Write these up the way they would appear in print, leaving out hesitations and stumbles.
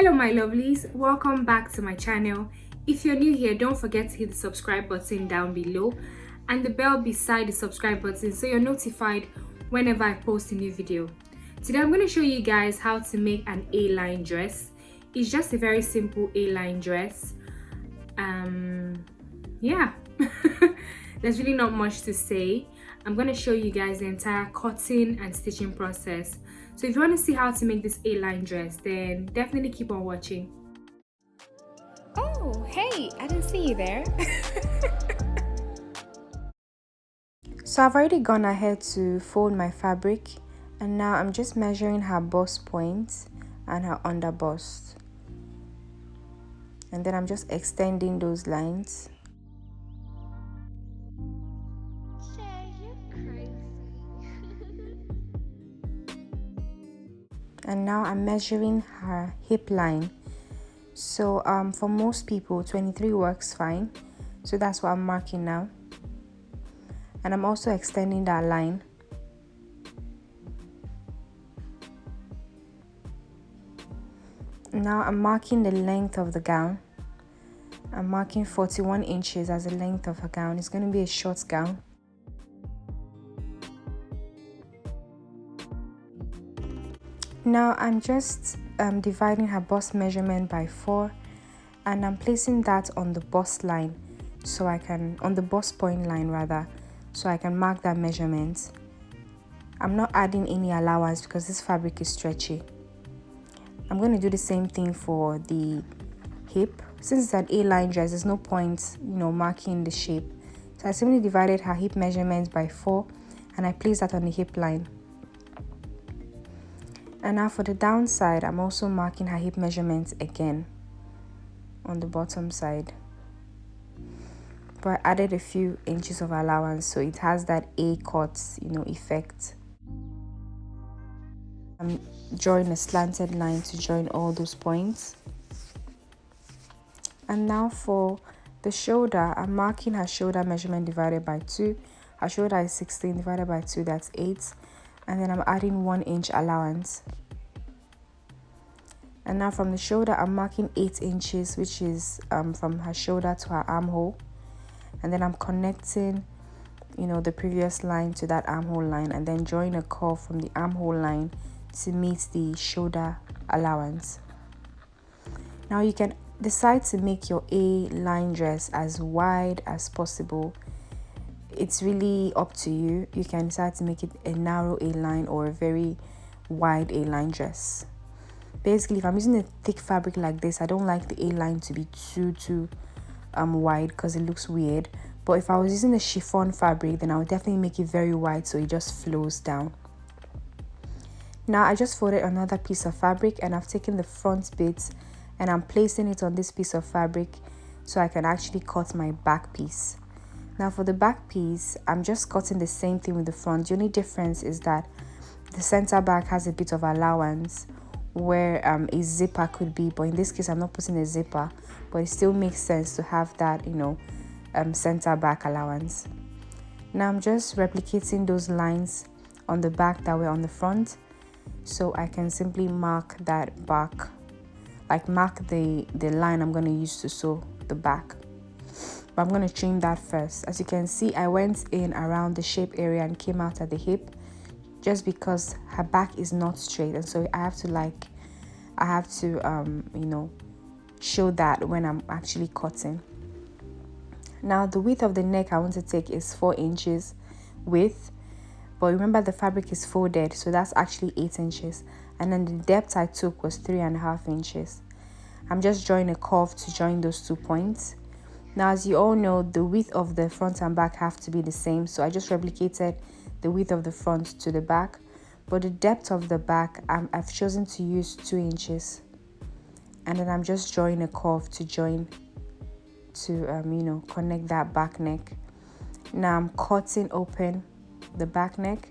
Hello my lovelies, welcome back to my channel. If you're new here, don't forget to hit the subscribe button down below and the bell beside the subscribe button so you're notified whenever I post a new video. Today I'm going to show you guys how to make an A-line dress. It's just a very simple A-line dress. Yeah, there's really not much to say. I'm going to show you guys the entire cutting and stitching process. So if you want to see how to make this A-line dress, then definitely keep on watching. Oh, hey, I didn't see you there. So I've already gone ahead to fold my fabric, and now I'm just measuring her bust point and her under bust. And then I'm just extending those lines. And now I'm measuring her hip line. So for most people 23 works fine, so that's what I'm marking now. And I'm also extending that line. Now I'm marking the length of the gown. I'm marking 41 inches as the length of her gown. It's going to be a short gown. Now I'm just dividing her bust measurement by 4, and I'm placing that on the bust line, so I can, on the bust point line rather, so I can mark that measurement. I'm not adding any allowance because this fabric is stretchy. I'm going to do the same thing for the hip. Since it's an A-line dress, there's no point, marking the shape. So I simply divided her hip measurement by 4, and I placed that on the hip line. And now for the downside, I'm also marking her hip measurements again on the bottom side. But I added a few inches of allowance, so it has that A-cut, effect. I'm drawing a slanted line to join all those points. And now for the shoulder, I'm marking her shoulder measurement divided by 2. Her shoulder is 16 divided by 2, that's 8. And then I'm adding 1 inch allowance. And now from the shoulder, I'm marking 8 inches, which is from her shoulder to her armhole. And then I'm connecting, the previous line to that armhole line, and then drawing a curve from the armhole line to meet the shoulder allowance. Now you can decide to make your A-line dress as wide as possible. It's really up to you. You can decide to make it a narrow A-line or a very wide A-line dress. Basically, if I'm using a thick fabric like this, I don't like the A-line to be too wide because it looks weird. But if I was using a chiffon fabric, then I would definitely make it very wide so it just flows down. Now I just folded another piece of fabric, and I've taken the front bit and I'm placing it on this piece of fabric so I can actually cut my back piece. Now for the back piece, I'm just cutting the same thing with the front. The only difference is that the center back has a bit of allowance where a zipper could be, but in this case I'm not putting a zipper, but it still makes sense to have that center back allowance. Now I'm just replicating those lines on the back that were on the front, so I can simply mark that back, like mark the line I'm going to use to sew the back. But I'm going to trim that first. As you can see, I went in around the shape area and came out at the hip, just because her back is not straight, and so I have to show that when I'm actually cutting. Now the width of the neck I want to take is 4 inches width, but remember the fabric is folded, so that's actually 8 inches, and then the depth I took was 3.5 inches. I'm just drawing a curve to join those 2 points. Now, as you all know, the width of the front and back have to be the same, so I just replicated the width of the front to the back, but the depth of the back I've chosen to use 2 inches, and then I'm just drawing a curve to join to connect that back neck. Now I'm cutting open the back neck,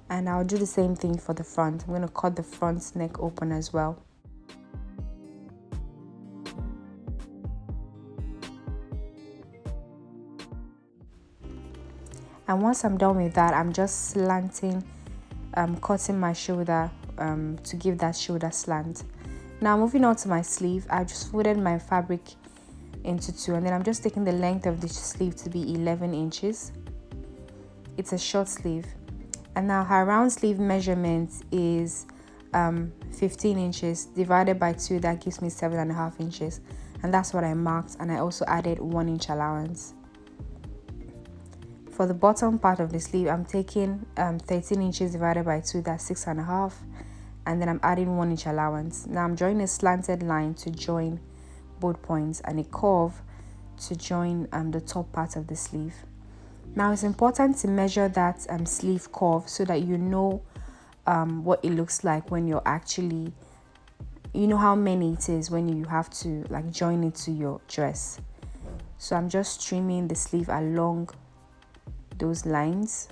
and I'll do the same thing for the front. I'm going to cut the front neck open as well. And once I'm done with that, I'm just slanting, cutting my shoulder to give that shoulder slant. Now moving on to my sleeve, I just folded my fabric into two, and then I'm just taking the length of the sleeve to be 11 inches. It's a short sleeve. And now her round sleeve measurement is 15 inches divided by 2. That gives me 7.5 inches, and that's what I marked, and I also added 1 inch allowance. For the bottom part of the sleeve, I'm taking 13 inches divided by 2, that's 6.5, and then I'm adding 1 inch allowance. Now I'm drawing a slanted line to join both points and a curve to join the top part of the sleeve. Now it's important to measure that sleeve curve so that you know what it looks like when you're actually, you know how many it is when you have to like join it to your dress. So I'm just trimming the sleeve along those lines.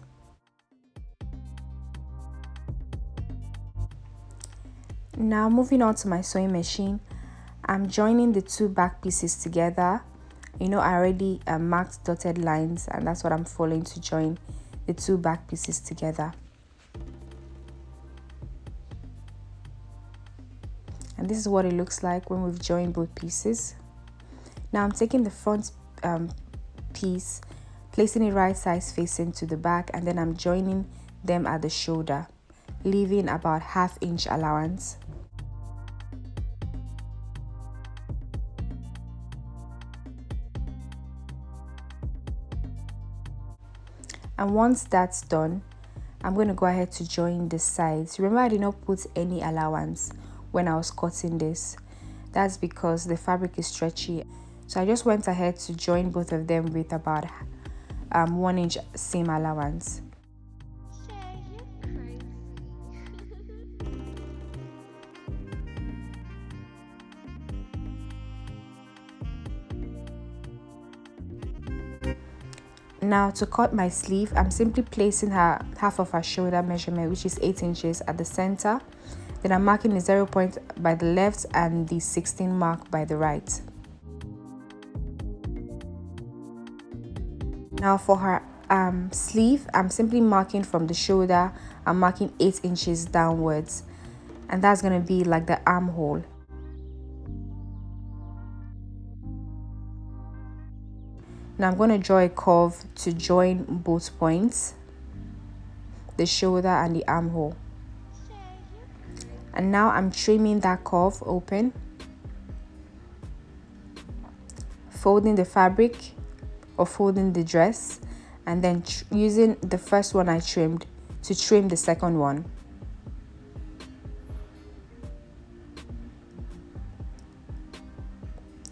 Now moving on to my sewing machine, I'm joining the two back pieces together. You know, I already marked dotted lines, and that's what I'm following to join the two back pieces together. And this is what it looks like when we've joined both pieces. Now I'm taking the front piece, placing it right sides facing to the back, and then I'm joining them at the shoulder, leaving about 1/2 inch allowance. And once that's done, I'm going to go ahead to join the sides. Remember, I did not put any allowance when I was cutting this. That's because the fabric is stretchy. So I just went ahead to join both of them with about 1 inch seam allowance. Now to cut my sleeve, I'm simply placing half of her shoulder measurement, which is 8 inches, at the center. Then I'm marking the 0 point by the left and the 16 mark by the right. Now for her sleeve, I'm simply marking from the shoulder. I'm marking 8 inches downwards, and that's going to be like the armhole. Now I'm going to draw a curve to join both points, the shoulder and the armhole. And now I'm trimming that curve open, folding the fabric or folding the dress, and then using the first one I trimmed to trim the second one.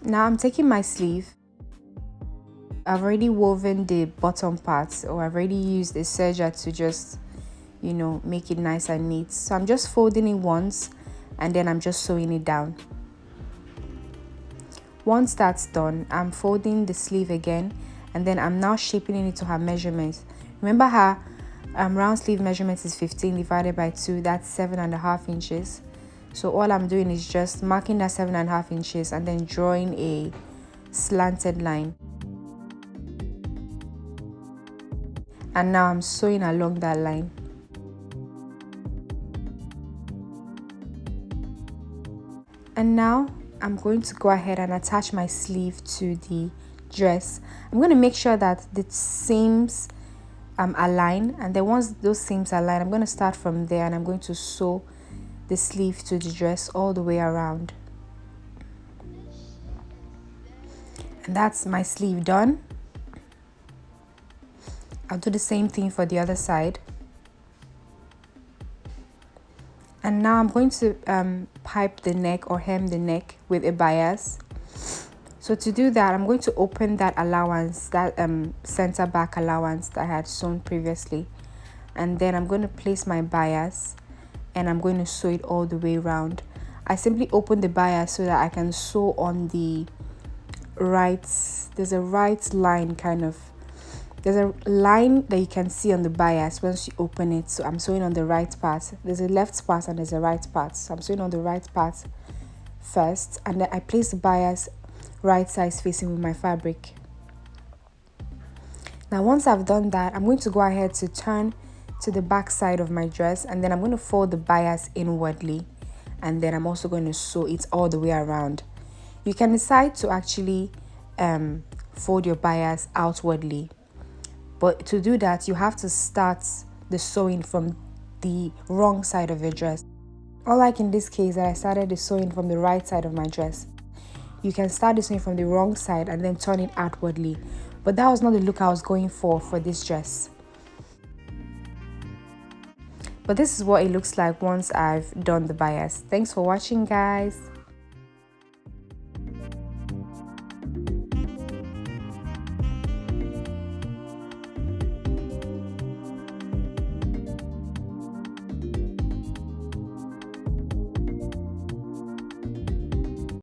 Now I'm taking my sleeve. I've already woven the bottom parts, or I've already used a serger to just, you know, make it nice and neat. So I'm just folding it once, and then I'm just sewing it down. Once that's done, I'm folding the sleeve again, and then I'm now shaping it to her measurements. Remember, her round sleeve measurement is 15 divided by 2, that's 7.5 inches. So all I'm doing is just marking that 7.5 inches and then drawing a slanted line. And now I'm sewing along that line. And now I'm going to go ahead and attach my sleeve to the dress. I'm going to make sure that the seams align, and then once those seams align, I'm going to start from there and I'm going to sew the sleeve to the dress all the way around. And that's my sleeve done. I'll do the same thing for the other side. And now I'm going to pipe the neck or hem the neck with a bias. So to do that, I'm going to open that allowance, that center back allowance that I had sewn previously. And then I'm going to place my bias and I'm going to sew it all the way around. I simply open the bias so that I can sew on the right, there's a right line kind of. There's a line that you can see on the bias once you open it. So I'm sewing on the right part. There's a left part and there's a right part. So I'm sewing on the right part first, and then I place the bias right sides facing with my fabric. Now once I've done that, I'm going to go ahead to turn to the back side of my dress, and then I'm going to fold the bias inwardly, and then I'm also going to sew it all the way around. You can decide to actually fold your bias outwardly, but to do that you have to start the sewing from the wrong side of your dress. Unlike in this case that I started the sewing from the right side of my dress, you can start the sewing from the wrong side and then turn it outwardly, but that was not the look I was going for this dress. But this is what it looks like once I've done the bias. Thanks for watching, guys.